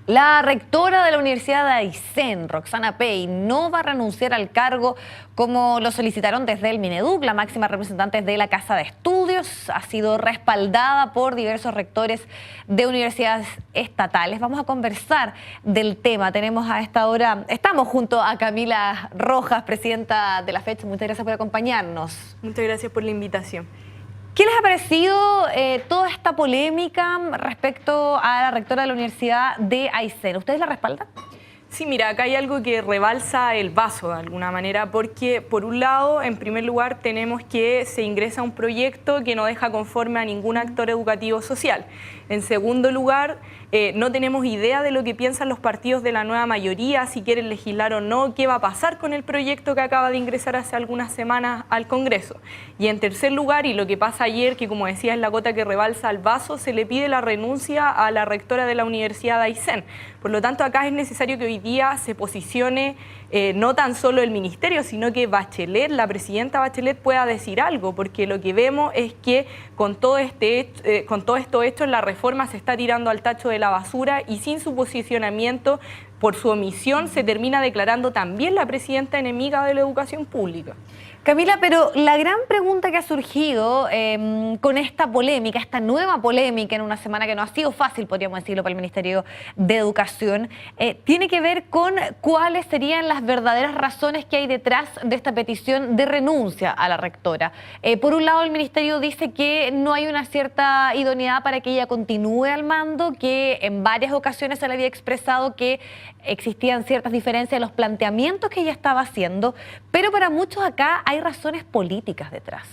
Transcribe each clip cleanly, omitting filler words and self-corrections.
La rectora de la Universidad de Aysén, Roxana Pey, no va a renunciar al cargo como lo solicitaron desde el Mineduc. La máxima representante de la Casa de Estudios ha sido respaldada por diversos rectores de universidades estatales. Vamos a conversar del tema. Tenemos a esta hora, estamos junto a Camila Rojas, presidenta de la FECH. Muchas gracias por acompañarnos. Muchas gracias por la invitación. ¿Qué les ha parecido toda esta polémica respecto a la rectora de la Universidad de Aysén? ¿Ustedes la respaldan? Sí, mira, acá hay algo que rebalsa el vaso de alguna manera, porque por un lado, en primer lugar, tenemos que se ingresa un proyecto que no deja conforme a ningún actor educativo social. En segundo lugar, no tenemos idea de lo que piensan los partidos de la nueva mayoría, si quieren legislar o no, qué va a pasar con el proyecto que acaba de ingresar hace algunas semanas al Congreso. Y en tercer lugar, y lo que pasa ayer, que como decía es la gota que rebalsa el vaso, se le pide la renuncia a la rectora de la Universidad de Aysén. Por lo tanto, acá es necesario que hoy día se posicione no tan solo el ministerio, sino que Bachelet, la presidenta Bachelet, pueda decir algo, porque lo que vemos es que con todo esto hecho, la reforma se está tirando al tacho de la basura y sin su posicionamiento, por su omisión, se termina declarando también la presidenta enemiga de la educación pública. Camila, pero la gran pregunta que ha surgido con esta polémica, esta nueva polémica en una semana que no ha sido fácil, podríamos decirlo, para el Ministerio de Educación, tiene que ver con cuáles serían las verdaderas razones que hay detrás de esta petición de renuncia a la rectora. Por un lado, el Ministerio dice que no hay una cierta idoneidad para que ella continúe al mando, que en varias ocasiones se le había expresado que existían ciertas diferencias en los planteamientos que ella estaba haciendo, pero para muchos acá hay razones políticas detrás.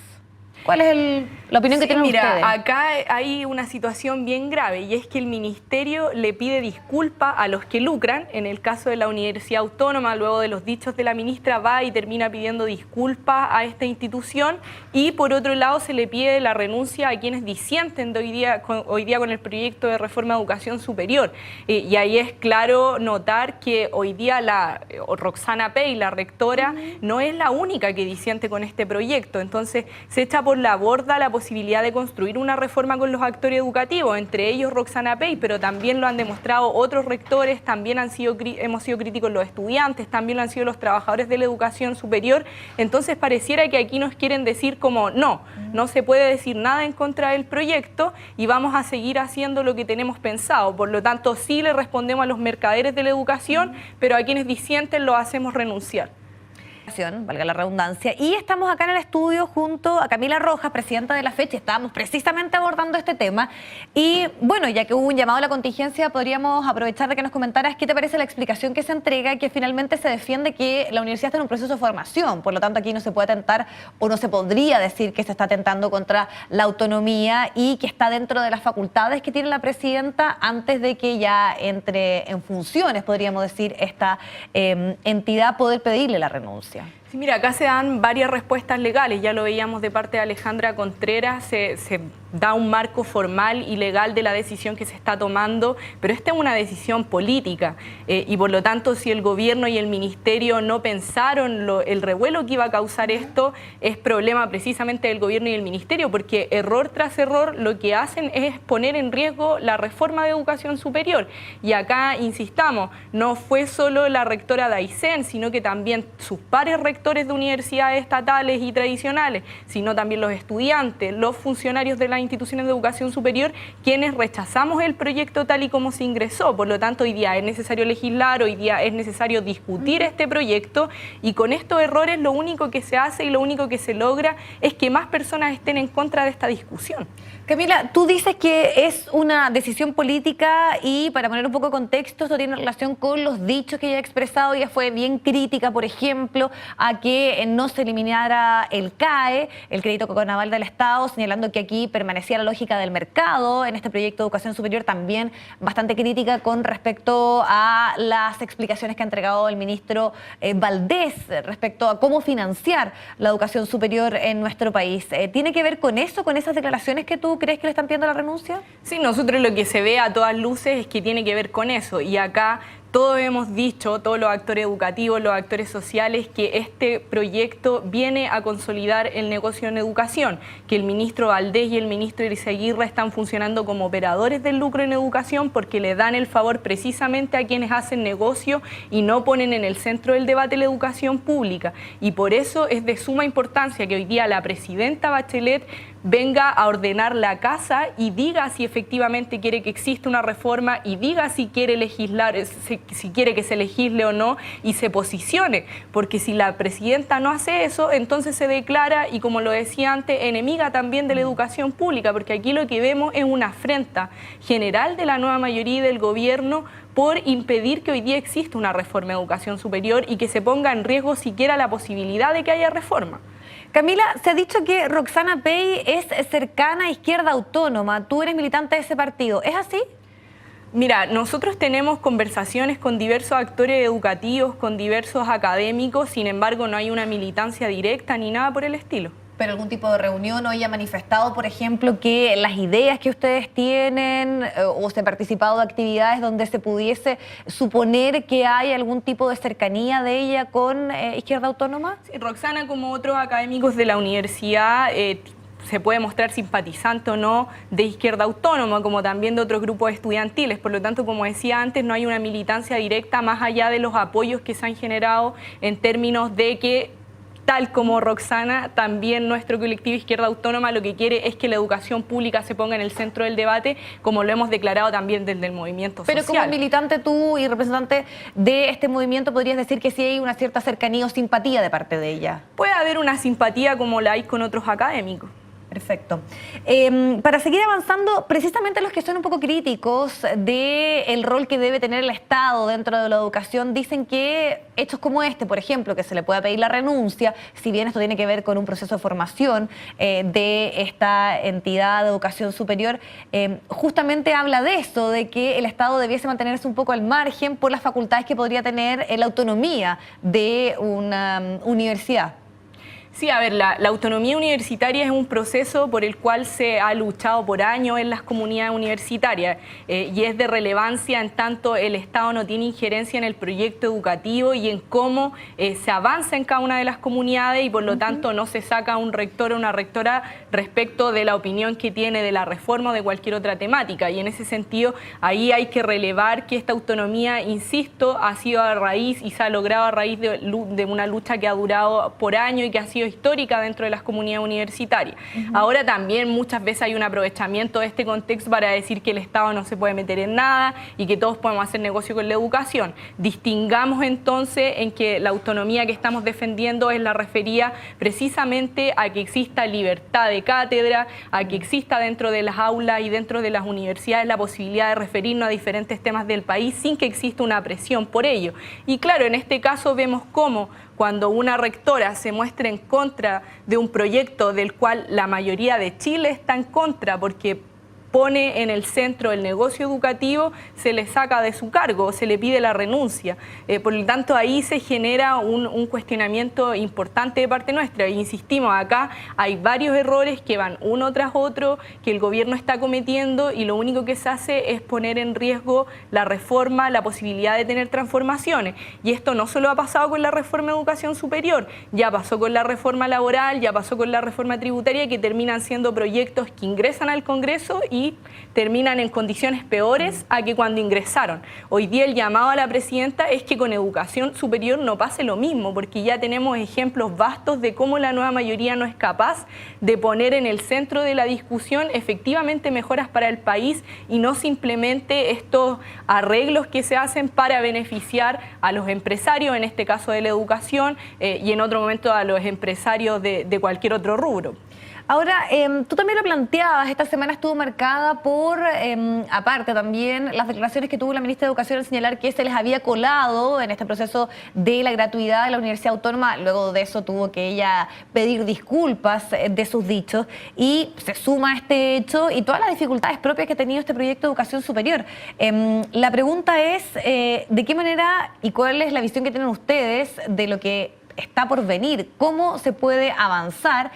¿Cuál es la opinión que tienen ustedes? Acá hay una situación bien grave y es que el ministerio le pide disculpas a los que lucran. En el caso de la Universidad Autónoma, luego de los dichos de la ministra, va y termina pidiendo disculpas a esta institución, y por otro lado se le pide la renuncia a quienes disienten de hoy día con el proyecto de reforma de educación superior. Y ahí es claro notar que hoy día Roxana Pey, la rectora, no es la única que disiente con este proyecto. Entonces se echa por la borda la posibilidad de construir una reforma con los actores educativos, entre ellos Roxana Pey, pero también lo han demostrado otros rectores, también hemos sido críticos los estudiantes, también lo han sido los trabajadores de la educación superior. Entonces pareciera que aquí nos quieren decir como no se puede decir nada en contra del proyecto y vamos a seguir haciendo lo que tenemos pensado. Por lo tanto, sí le respondemos a los mercaderes de la educación, pero a quienes disienten lo hacemos renunciar. Valga la redundancia, y estamos acá en el estudio junto a Camila Rojas, presidenta de la FECH. Estábamos precisamente abordando este tema y bueno, ya que hubo un llamado a la contingencia, podríamos aprovechar de que nos comentaras qué te parece la explicación que se entrega, que finalmente se defiende que la universidad está en un proceso de formación, por lo tanto aquí no se puede atentar o no se podría decir que se está atentando contra la autonomía y que está dentro de las facultades que tiene la presidenta antes de que ya entre en funciones, podríamos decir, esta entidad, poder pedirle la renuncia. Sí, mira, acá se dan varias respuestas legales, ya lo veíamos de parte de Alejandra Contreras, se da un marco formal y legal de la decisión que se está tomando, pero esta es una decisión política y por lo tanto si el gobierno y el ministerio no pensaron el revuelo que iba a causar esto, es problema precisamente del gobierno y el ministerio, porque error tras error lo que hacen es poner en riesgo la reforma de educación superior. Y acá, insistamos, no fue solo la rectora de Aysén, sino que también sus pares rectores de universidades estatales y tradicionales, sino también los estudiantes, los funcionarios de las instituciones de educación superior, quienes rechazamos el proyecto tal y como se ingresó. Por lo tanto, hoy día es necesario legislar, hoy día es necesario discutir este proyecto, y con estos errores lo único que se hace y lo único que se logra es que más personas estén en contra de esta discusión. Camila, tú dices que es una decisión política y, para poner un poco de contexto, esto tiene relación con los dichos que ella ha expresado. Ella fue bien crítica, por ejemplo, a que no se eliminara el CAE, el crédito conaval del Estado, señalando que aquí permanecía la lógica del mercado. En este proyecto de educación superior también bastante crítica con respecto a las explicaciones que ha entregado el ministro Valdés respecto a cómo financiar la educación superior en nuestro país. ¿Tiene que ver con eso, con esas declaraciones que tú crees que le están pidiendo la renuncia? Sí, nosotros lo que se ve a todas luces es que tiene que ver con eso, y acá todos hemos dicho, todos los actores educativos, los actores sociales, que este proyecto viene a consolidar el negocio en educación, que el ministro Valdés y el ministro Irizarry están funcionando como operadores del lucro en educación porque le dan el favor precisamente a quienes hacen negocio y no ponen en el centro del debate la educación pública. Y por eso es de suma importancia que hoy día la presidenta Bachelet venga a ordenar la casa y diga si efectivamente quiere que exista una reforma y diga si quiere legislar, si quiere que se legisle o no y se posicione, porque si la presidenta no hace eso, entonces se declara, y como lo decía antes, enemiga también de la educación pública, porque aquí lo que vemos es una afrenta general de la nueva mayoría del gobierno por impedir que hoy día exista una reforma de educación superior y que se ponga en riesgo siquiera la posibilidad de que haya reforma. Camila, se ha dicho que Roxana Pey es cercana a Izquierda Autónoma. Tú eres militante de ese partido. ¿Es así? Mira, nosotros tenemos conversaciones con diversos actores educativos, con diversos académicos, sin embargo no hay una militancia directa ni nada por el estilo. ¿Pero algún tipo de reunión o haya manifestado, por ejemplo, que las ideas que ustedes tienen o se ha participado de actividades donde se pudiese suponer que hay algún tipo de cercanía de ella con Izquierda Autónoma? Sí, Roxana, como otros académicos de la universidad, se puede mostrar simpatizante o no de Izquierda Autónoma, como también de otros grupos estudiantiles. Por lo tanto, como decía antes, no hay una militancia directa más allá de los apoyos que se han generado en términos de que, tal como Roxana, también nuestro colectivo Izquierda Autónoma lo que quiere es que la educación pública se ponga en el centro del debate, como lo hemos declarado también desde el movimiento social. Pero como militante tú y representante de este movimiento, ¿podrías decir que sí hay una cierta cercanía o simpatía de parte de ella? Puede haber una simpatía como la hay con otros académicos. Perfecto. Para seguir avanzando, precisamente los que son un poco críticos del rol que debe tener el Estado dentro de la educación dicen que hechos como este, por ejemplo, que se le pueda pedir la renuncia, si bien esto tiene que ver con un proceso de formación de esta entidad de educación superior, justamente habla de eso, de que el Estado debiese mantenerse un poco al margen por las facultades que podría tener la autonomía de una universidad. Sí, a ver, la autonomía universitaria es un proceso por el cual se ha luchado por años en las comunidades universitarias y es de relevancia en tanto el Estado no tiene injerencia en el proyecto educativo y en cómo se avanza en cada una de las comunidades y por lo tanto no se saca un rector o una rectora respecto de la opinión que tiene de la reforma o de cualquier otra temática. Y en ese sentido, ahí hay que relevar que esta autonomía, insisto, ha sido a raíz y se ha logrado a raíz de una lucha que ha durado por años y que ha sido histórica dentro de las comunidades universitarias. Ahora también muchas veces hay un aprovechamiento de este contexto para decir que el Estado no se puede meter en nada y que todos podemos hacer negocio con la educación. Distingamos entonces en que la autonomía que estamos defendiendo es la referida precisamente a que exista libertad de cátedra, a que exista dentro de las aulas y dentro de las universidades la posibilidad de referirnos a diferentes temas del país sin que exista una presión por ello. Y claro, en este caso vemos cómo cuando una rectora se muestra en contra de un proyecto del cual la mayoría de Chile está en contra porque pone en el centro el negocio educativo, se le saca de su cargo, se le pide la renuncia. Por lo tanto, ahí se genera un cuestionamiento importante de parte nuestra. E insistimos, acá hay varios errores que van uno tras otro, que el gobierno está cometiendo y lo único que se hace es poner en riesgo la reforma, la posibilidad de tener transformaciones. Y esto no solo ha pasado con la reforma de educación superior, ya pasó con la reforma laboral, ya pasó con la reforma tributaria, que terminan siendo proyectos que ingresan al Congreso y terminan en condiciones peores a que cuando ingresaron. Hoy día el llamado a la presidenta es que con educación superior no pase lo mismo, porque ya tenemos ejemplos vastos de cómo la nueva mayoría no es capaz de poner en el centro de la discusión efectivamente mejoras para el país y no simplemente estos arreglos que se hacen para beneficiar a los empresarios, en este caso de la educación, y en otro momento a los empresarios de cualquier otro rubro. Ahora, tú también lo planteabas, esta semana estuvo marcada por, aparte también, las declaraciones que tuvo la ministra de Educación al señalar que se les había colado en este proceso de la gratuidad de la Universidad Autónoma. Luego de eso tuvo que ella pedir disculpas de sus dichos y se suma a este hecho y todas las dificultades propias que ha tenido este proyecto de educación superior. La pregunta es, ¿de qué manera y cuál es la visión que tienen ustedes de lo que está por venir. ¿Cómo se puede avanzar?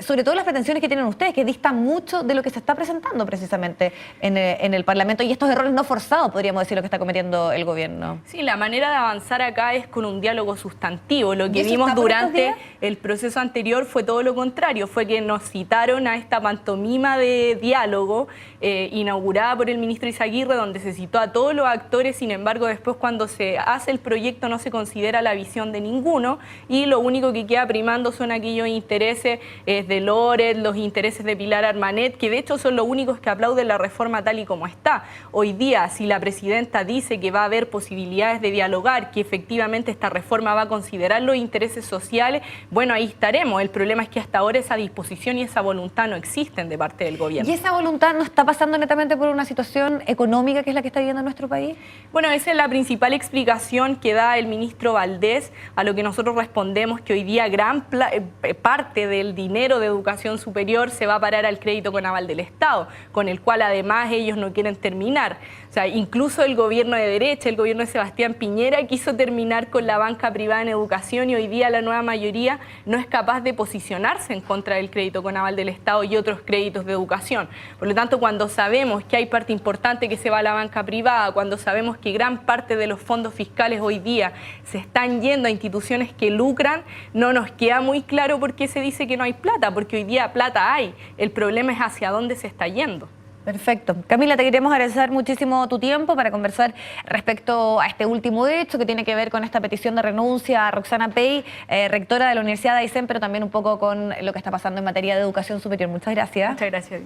Sobre todo las pretensiones que tienen ustedes, que distan mucho de lo que se está presentando precisamente en el Parlamento y estos errores no forzados, podríamos decir, lo que está cometiendo el gobierno. Sí, la manera de avanzar acá es con un diálogo sustantivo. Lo que ¿Y eso vimos está por estos durante días? el proceso anterior fue todo lo contrario, fue que nos citaron a esta pantomima de diálogo inaugurada por el ministro Izaguirre, donde se citó a todos los actores. Sin embargo, después cuando se hace el proyecto no se considera la visión de ninguno y lo único que queda primando son aquellos intereses de Loret, los intereses de Pilar Armanet, que de hecho son los únicos que aplauden la reforma tal y como está. Hoy día, si la presidenta dice que va a haber posibilidades de dialogar, que efectivamente esta reforma va a considerar los intereses sociales, bueno, ahí estaremos. El problema es que hasta ahora esa disposición y esa voluntad no existen de parte del gobierno. ¿Y esa voluntad no está pasando netamente por una situación económica que es la que está viviendo nuestro país? Bueno, esa es la principal explicación que da el ministro Valdés, a lo que nosotros respondemos que hoy día gran parte del dinero de educación superior se va a parar al crédito con aval del Estado, con el cual además ellos no quieren terminar. O sea, incluso el gobierno de derecha, el gobierno de Sebastián Piñera, quiso terminar con la banca privada en educación y hoy día la nueva mayoría no es capaz de posicionarse en contra del crédito con aval del Estado y otros créditos de educación. Por lo tanto, cuando sabemos que hay parte importante que se va a la banca privada, cuando sabemos que gran parte de los fondos fiscales hoy día se están yendo a instituciones que lucran, no nos queda muy claro por qué se dice que no hay plata, porque hoy día plata hay. El problema es hacia dónde se está yendo. Perfecto. Camila, te queremos agradecer muchísimo tu tiempo para conversar respecto a este último hecho que tiene que ver con esta petición de renuncia a Roxana Pey, rectora de la Universidad de Aysén, pero también un poco con lo que está pasando en materia de educación superior. Muchas gracias. Muchas gracias.